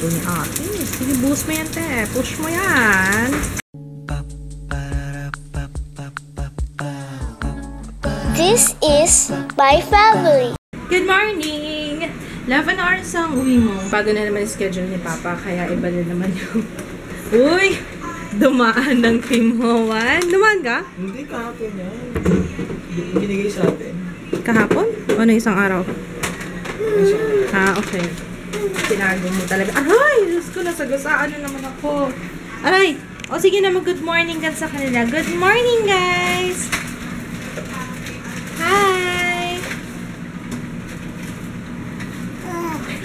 luto ni ate. Sige, boost mo yan, te. Push mo yan. This is my family. Good morning! 11 hours ang uwi mo. Bago na naman yung schedule ni Papa, kaya iba na naman yung... Uy! Dumaan ng Team Hoan. Dumaan ka? Hindi, kahapon yan. Binigay sa atin. Kahapon? O ano, isang araw? Ah, okay. Tinago mo talaga. Aray! Diyos ko, nasagasaan na naman ako. Aray! O sige na, mag-good morning ka sa kanila. Good morning, guys! Hi!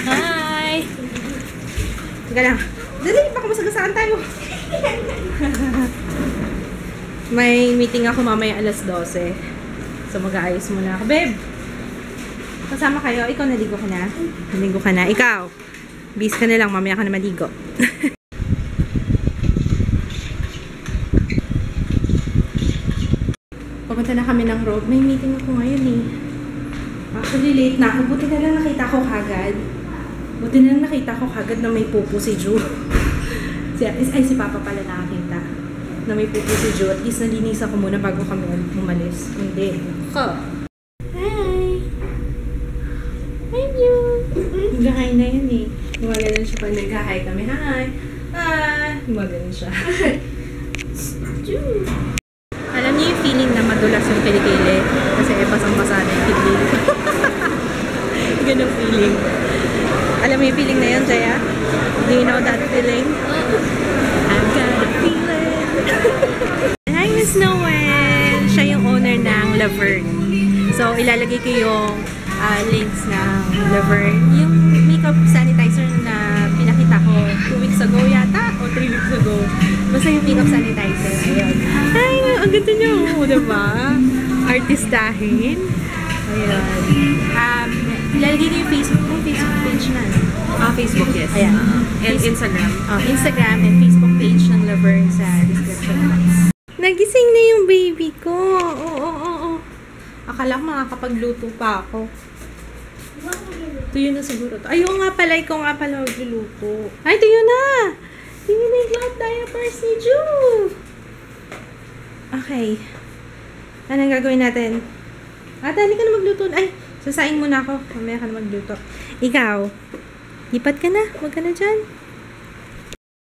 Hi! Teka lang. Dali, baka masagasaan tayo. May meeting ako mamaya alas 12. So, mag-aayos muna ako. Babe! Kasama kayo. Ikaw naligo ka na? Naligo ka na. Ikaw! Bis ka na lang. Mamaya ka na maligo. Pupunta na kami ng road. May meeting ako ngayon eh. Actually, late na ako. Buti na lang nakita ko kagad. Buti na lang nakita ko kagad na may pupo si Ju. Si Papa pala nakakita. Na may pupo si Ju. At least nalinisan ko muna bago kami umalis. Hindi. Ko. Hi! Hi, Ju! Nagkahay na yun eh. Gumagano'n siya pag nagkahay kami. Hi! Hi! Gumagano'n siya. Ju! Alam niyo yung feeling na madulas yung kilikili? Kasi basang-basa na yung kilikili. Ganong feeling. Alam mo yung feeling na yun, Jaya? Do you know that feeling? I've got a feeling. Hi, Miss Noel! Siya yung owner ng Laverne. So, ilalagay ko yung links ng Laverne. Yung makeup sanitizer na pinakita ko 2 weeks ago yata o 3 weeks ago. Basta yung makeup sanitizer. Ayun. Hi! Ang ganda niyo! Diba? Artistahin. Ayun. Ilalagay ko yung Facebook page na. Facebook, yes. Ayan. And Instagram. Instagram and Facebook page ng Laverne sa description box. Nagising na yung baby ko. Oo. Akala ko makakapagluto pa ako. Tuyo na siguro to. Ayun nga pala, ikaw nga pala magluluto. Ay, tuyo na! Tuyo na yung cloth diapers ni Ju! Okay. Anong gagawin natin? Ate, hindi ka na magluto. Ay, sasaing muna ako. Mamaya ka na magluto. Ikaw, lipat ka na. Huwag ka na dyan.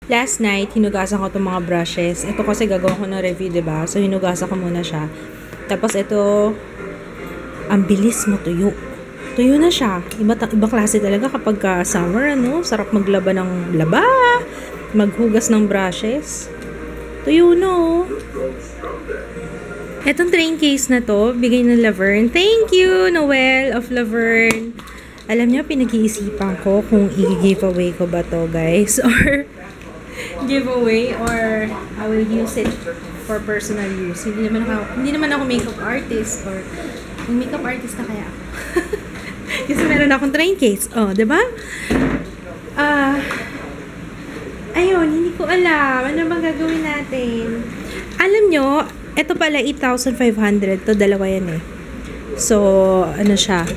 Last night, hinugasan ko itong mga brushes. Ito kasi gagawa ko ng review, diba? So, hinugasan ko muna siya. Tapos, ito, ang bilis mo tuyo. Tuyo na siya. Iba klase talaga kapag summer, ano? Sarap maglaba ng laba. Maghugas ng brushes. Tuyo na, oh. Etong train case na to, bigay ng Laverne. Thank you, Noel of Laverne. Alam niyo, pinag-iisipan ko kung i-giveaway ko ba to, guys. Or giveaway, or I will use it for personal use. Hindi naman ako makeup artist, or makeup artist na kaya ako. Kasi meron akong train case. Oh, diba? Ayun, hindi ko alam. Ano bang gagawin natin? Alam nyo, ito pala 8,500. To dalawa yan eh. So, ano siya?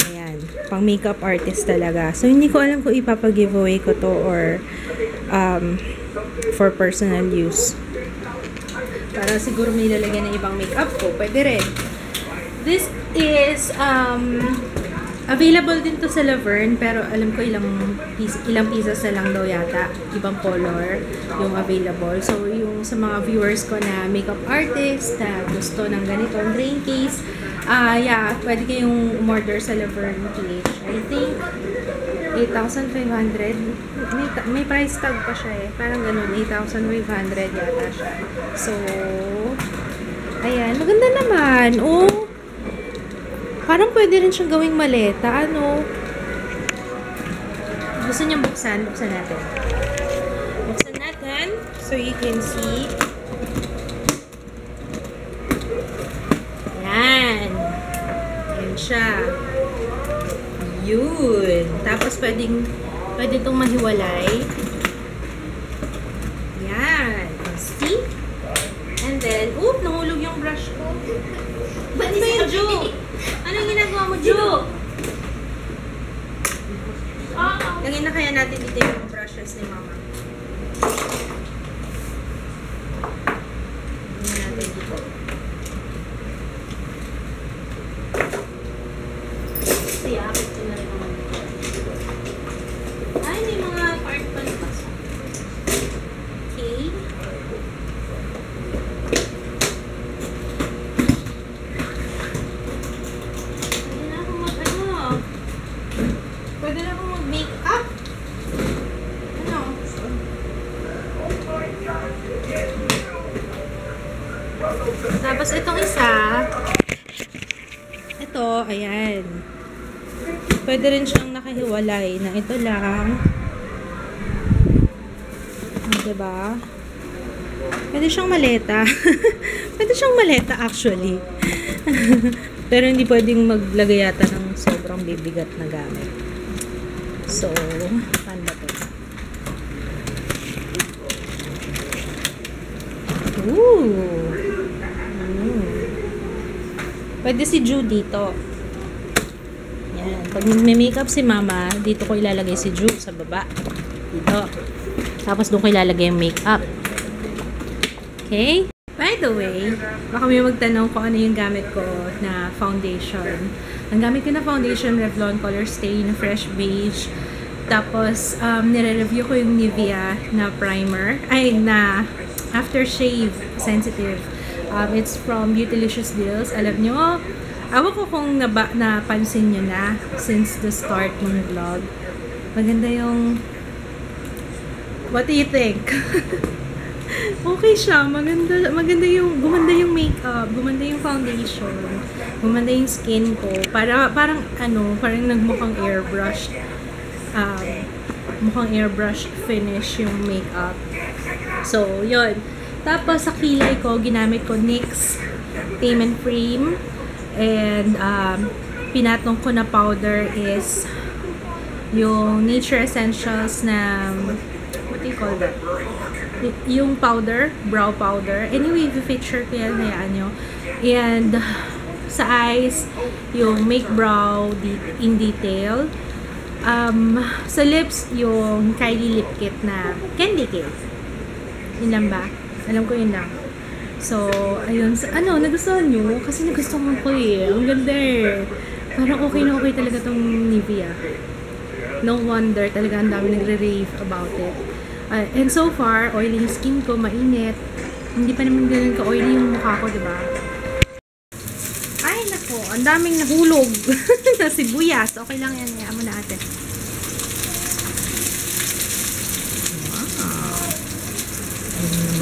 Ayan. Pang makeup artist talaga. So, hindi ko alam kung ipapag-giveaway ko to or for personal use. Para siguro may lalagyan ng ibang makeup ko. Pwede rin. This is available din to sa Laverne, pero alam ko ilang pieces na lang daw yata, ibang color yung available. So yung sa mga viewers ko na makeup artist na gusto ng ganitong rain case, yeah, pwede kayong umorder sa Laverne page. I think 8,500. May price tag pa siya eh. Parang ganun, 8,500 yata siya. So ayan, maganda naman. Oh, parang pwede rin siyang gawing maleta. Ano? Gusto niyang buksan? Buksan natin. Buksan natin. So, you can see. Yan. Yan siya. Yun. Tapos, pwede itong mahiwalay. Yan. See? And then, oop, nahulog yung brush ko. Ba't ba yun, Jo? Anong ginagawa mo, Jo? Lagyan Ilagay na kaya natin dito yung brushes ni Mama. Ilagay natin dito. Siyakit ko na rin naman dito. Ay, may mga part pa na paso. Okay. Pwede na akong mag-make up. Ano? Tapos itong isa, ito, ayan. Pwede rin siyang nakahiwalay na ito lang. Diba? Pwede siyang maleta. Pwede siyang maleta actually. Pero hindi pwedeng maglagay yata ng sobrang bibigat na gamit. So, paano ba ito? Ooh! Pwede si Ju dito. Yan. Pag may makeup si Mama, dito ko ilalagay si Ju sa baba. Dito. Tapos doon ko ilalagay yung makeup. Okay? By the way, baka may magtanong kung ano yung gamit ko na foundation. Ang gamit ko na foundation, Revlon Color Stay na Fresh Beige. Tapos, nire-review ko yung Nivea na primer. Ay, na aftershave sensitive. It's from Beautylicious Deals. Alam nyo, awa ko kung napansin nyo na since the start ng vlog. Maganda yung... What do you think? Okay siya. Gumanda yung makeup, gumanda yung foundation, gumanda yung skin ko. Parang nagmukhang airbrush finish yung makeup. So, yun. Tapos, sa kilay ko, ginamit ko NYX Tame and Frame. And, pinatong ko na powder is yung Nature Essentials na, what do you call that? Yung powder, brow powder. Anyway, i-feature ko yan, hayaan nyo. And, sa eyes, yung Make Brow in Detail. Sa lips, yung Kylie Lip Kit na Candy Cake. Yun lang ba? Alam ko yun lang. So, ayun. Nagustuhan nyo? Kasi nagustuhan ko eh. Ang ganda eh. Parang okay na okay talaga tong Nivea. No wonder talaga ang dami nagre-rave about it. And so far, oily yung skin ko, mainit. Hindi pa naman ganun ka-oily yung mukha ko, diba? Ay, nako. Ang daming nahulog na sibuyas. Okay lang yan. Hayaan mo na ate.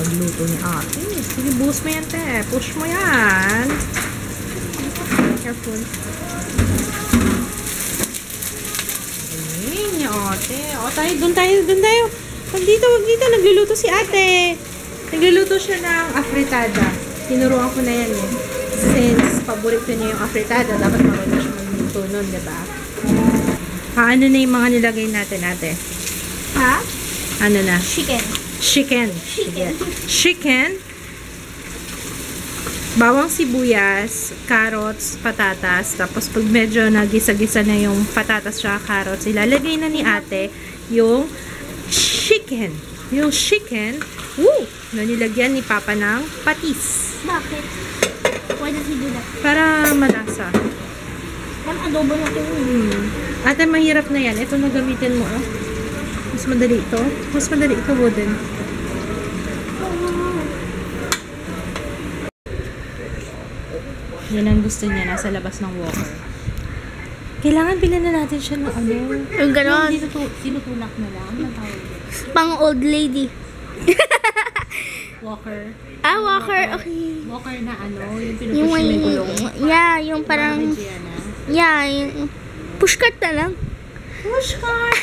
Magluto ni ate. Sige, boost mo yan, te. Push mo yan. Careful. Ayun, yung ate. O, doon tayo. Wag dito. Nagluluto si ate. Nagluluto siya ng afritada. Tinuruan ko na yan eh. Since paborito niya yung afritada, dapat marunong siya magluto nun, diba? Ano na yung mga nilagay natin, ate? Ha? Ano na? Chicken. Chicken. Bawang sibuyas, carrots, patatas. Tapos pag medyo nagisa-gisa na yung patatas at carrots, ilalagay na ni ate yung chicken. Yung chicken, na nilagyan ni Papa ng patis. Bakit? Why does he do that? Para malasa. Parang adobo natin. Ate, mahirap na yan. Ito na gamitin mo, oh. Mas madali ito, wooden. Yan ang gusto niya, nasa labas ng walker. Kailangan bilhan na natin siya ng ano. Yung ganon. Tinutulak na lang. Pang old lady. Walker. Walker. Okay. Walker na ano, yung pinupush may gulong. Yeah, yung parang... yung pushcart na lang. Pushcart!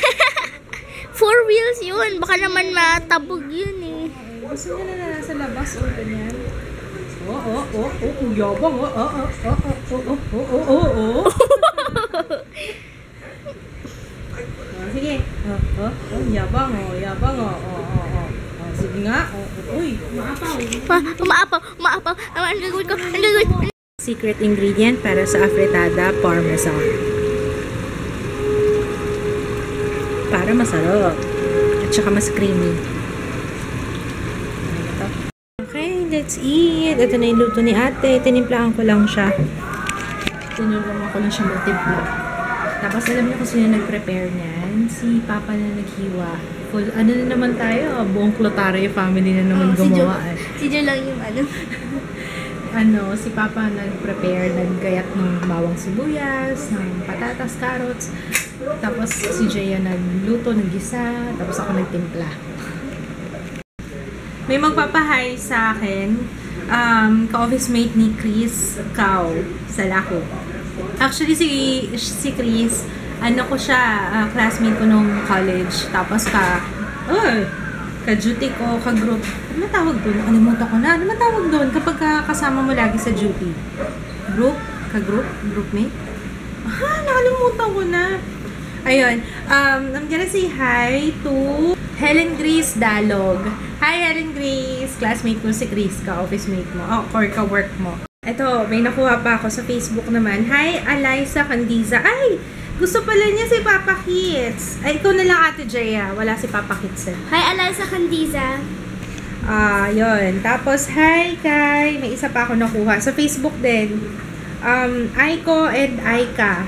4 wheels yun. Baka naman matabog yun eh. Gusto niya na nasa labas o ganyan. Yabang. Sige. Yabang. Sige nga. Uy, Maapaw. Ang gagawin ko. Secret ingredient para sa afritada, parmesan. para masarap. At saka mas creamy. Okay, let's eat. Ito na yung luto ni ate. Tinimplahan ko lang siya. Tinulungan ko lang siya magtimpla. Tapos alam niyo kung sino nag-prepare niyan? Si Papa na naghiwa. Full, ano na naman tayo? Buong Clotario family na naman gumawa. Si Jo lang yung Si Papa nag-prepare, naggayat ng bawang sibuyas, ng patatas, carrots. Tapos si Jaya nagluto, naggisa. Tapos ako nagtimpla. May magpapahay sa akin. Ka-office mate ni Chris Cao sa Laco. Actually, si Chris, classmate ko nung college. Tapos ka-duty ko, ka-group. Ano tawag doon? Kalimutan ko na. Ano tawag doon kapag kasama mo lagi sa duty? Group? Ka-group? Groupmate? Nakalimutan ko na. Ayun. I'm gonna say hi to Helen Grace Dalog. Hi, Helen Grace! Classmate ko si Chris, ka-office mate mo. Or ka-work mo. Ito, may nakuha pa ako sa Facebook naman. Hi, Eliza Candiza. Ay! Gusto pala niya si Papa Kits. Ay, ikaw na lang, Ate Jaya. Wala si Papa Kits. Hi, Eliza Candiza. Yun. Tapos, hi, Kai. May isa pa ako nakuha. Sa Facebook din. Aiko and Aika.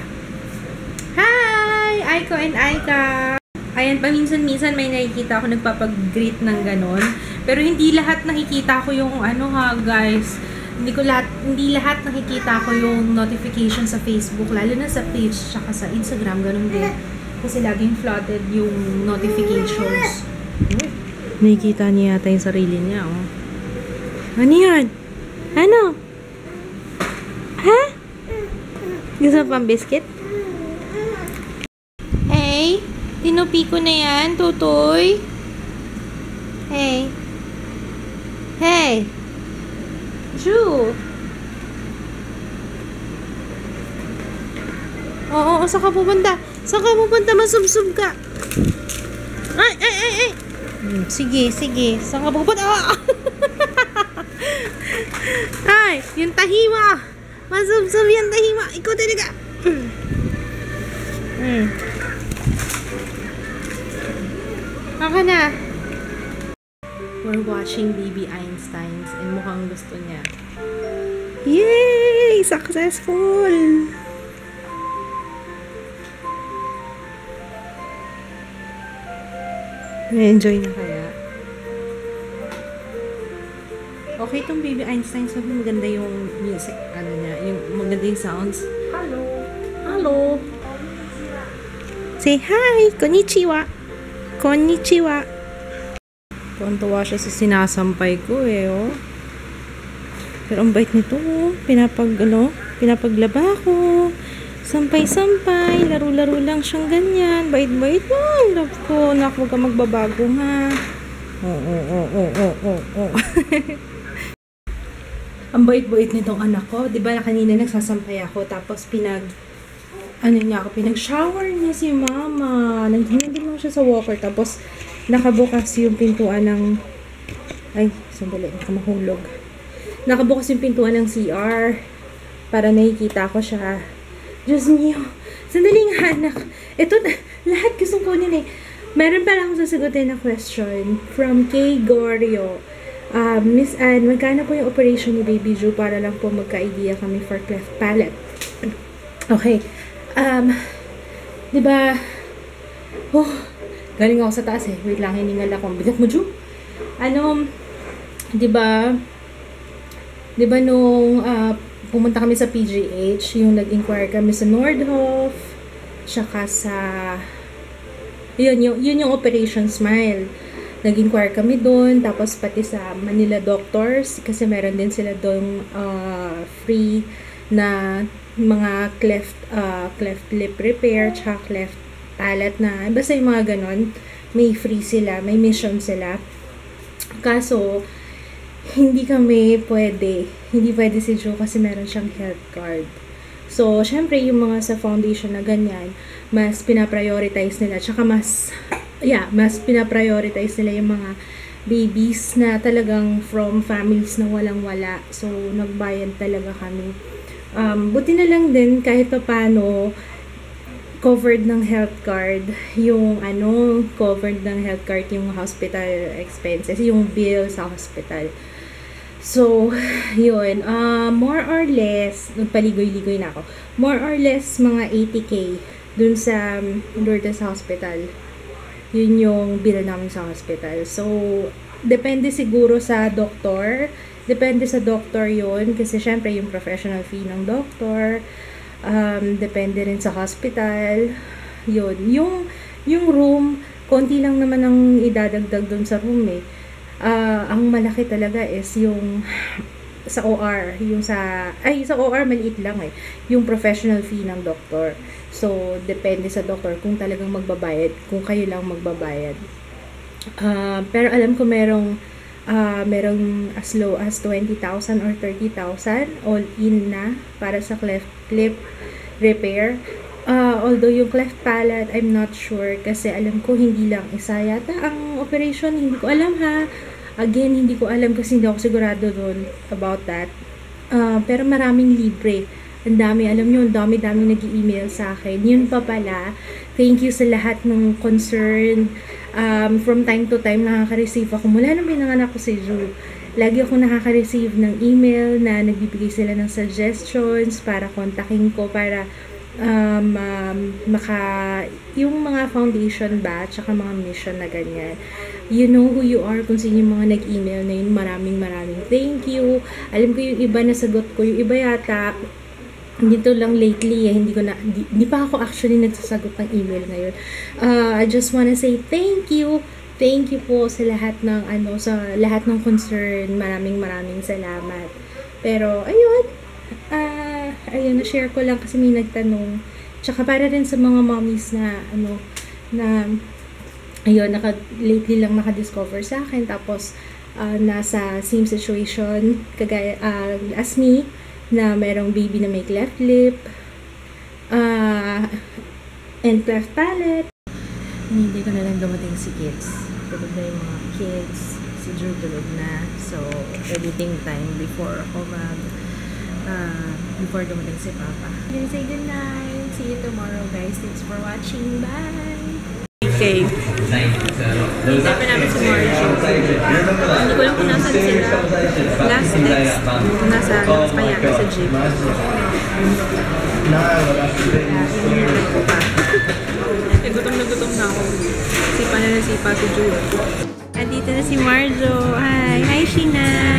Hi! Aiko and Aika. Ayan, paminsan-minsan may nakikita ako nagpapag-greet ng ganon. Pero hindi lahat nakikita ko yung guys. Hindi lahat nakikita ko yung notification sa Facebook, lalo na sa page, tsaka sa Instagram, ganun din. Kasi laging flooded yung notifications. Nakikita niya yata yung sarili niya, oh. Ano yan? Ano? Ha? Gusto mo pang biscuit? Hey, tinupi ko na yan, tutoy. Hey. Hey. Ju. Oo, saan ka pupunta? Saan ka pupunta? Masubsub ka. Ay. Sige. Saan ka pupunta? Ay, yung tahima. Masubsub yung tahima. Ikaw talaga. Maka na. We're watching Baby Einsteins and mukhang gusto niya. Yay! Successful! Enjoy na kaya? Okay itong Baby Einsteins. Maganda yung music. Yung maganda yung sounds. Hello! Say hi! Konnichiwa! Tuwan-tuwa siya sa sinasampay ko oh. Pero ang bait nito, oh. Pinapaglaba ko. Sampay-sampay. Laro-laro lang siyang ganyan. Bait-bait mo. Love ko. Huwag ka magbabago, ha. Oo. Ang bait-bait nitong anak ko. Diba kanina nagsasampay ako. Tapos pinag-shower niya si mama. Naghinandin mo siya sa walker. Tapos nakabukas yung pintuan ng mahulog. Nakabukas yung pintuan ng CR para nakikita ko siya. Diyos mio. Sandali nga, anak. Ito, lahat gustong kunin Meron pa lang sasagutin na question from Kay Gorio. Miss Anne, magkano po yung operation ni Baby Ju para lang po magka-idea kami for cleft palate? Okay. Diba? Galing ako sa taas Wait lang, hiningal ako. Bigat mo, Ju? Diba nung pumunta kami sa PGH, yung nag-inquire kami sa Nordhoff, tsaka sa yun yung Operation Smile. Nag-inquire kami doon, tapos pati sa Manila Doctors, kasi meron din sila doon free na mga cleft lip repair, tsaka cleft palate na, basta yung mga ganon, may free sila, may mission sila. Kaso, hindi pwede si Joe kasi meron siyang health card. So, syempre, yung mga sa foundation na ganyan, mas pinaprioritize nila, tsaka mas pinaprioritize nila yung mga babies na talagang from families na walang-wala. So, nagbayad talaga kami. Buti na lang din kahit pa paano, covered ng health card yung covered ng health card yung hospital expenses, yung bill sa hospital. So, yun, more or less, nagpaligoy-ligoy na ako, more or less mga 80K dun sa Lourdes hospital. Yun yung bill namin sa hospital. So, depende siguro sa doktor. Depende sa doktor yun. Kasi syempre yung professional fee ng doktor. Depende rin sa hospital. Yun. Yung room, konti lang naman ang idadagdag dun sa room eh. Ang malaki talaga is yung sa OR. Sa OR maliit lang eh. Yung professional fee ng doktor. So, depende sa doktor kung talagang magbabayad. Kung kayo lang magbabayad. Pero alam ko merong as low as 20,000 or 30,000 all in na para sa cleft lip repair. Although yung cleft palate, I'm not sure kasi alam ko hindi lang isa yata ang operation. Hindi ko alam ha. Again, hindi ko alam kasi hindi ako sigurado doon about that. Pero maraming libre. Ang dami, alam nyo, ang dami nag-email sa akin. Yun pa pala, thank you sa lahat ng concern. From time to time, nakaka-receive ako. Mula nung pinanganak ko si Ju, lagi ako nakaka-receive ng email na nagbibigay sila ng suggestions para kontakin ko, para yung mga foundation batch, tsaka mga mission na ganyan. You know who you are kung sino yung mga nag-email na yun. Maraming thank you. Alam ko yung iba nasagot ko, yung iba yata dito lang lately hindi pa ako actually nagsasagot ng email ngayon. I just wanna say thank you po sa lahat ng sa lahat ng concern. Maraming salamat. Pero ayun, na-share ko lang kasi may nagtanong. Tsaka para rin sa mga mommies na lately lang naka-discover sa akin, tapos nasa same situation kagaya as me, na merong baby na may cleft lip and cleft palate. Hindi ko na lang dumating si kids. Tulog na yung mga kids. Si Drew tulog na. So, editing time before ako before dumating si Papa. I'm gonna say goodnight. See you tomorrow, guys. Thanks for watching. Bye! Okay. Hinta pa namin si Marjo. Hindi ko lang kung nasan sila. Last text, nasa kaya sa jeep. Hinihintay ko pa. Gutom na ako. Sipa na sipa si Jules. Andito na si Marjo. Hi! Hi, Sheena!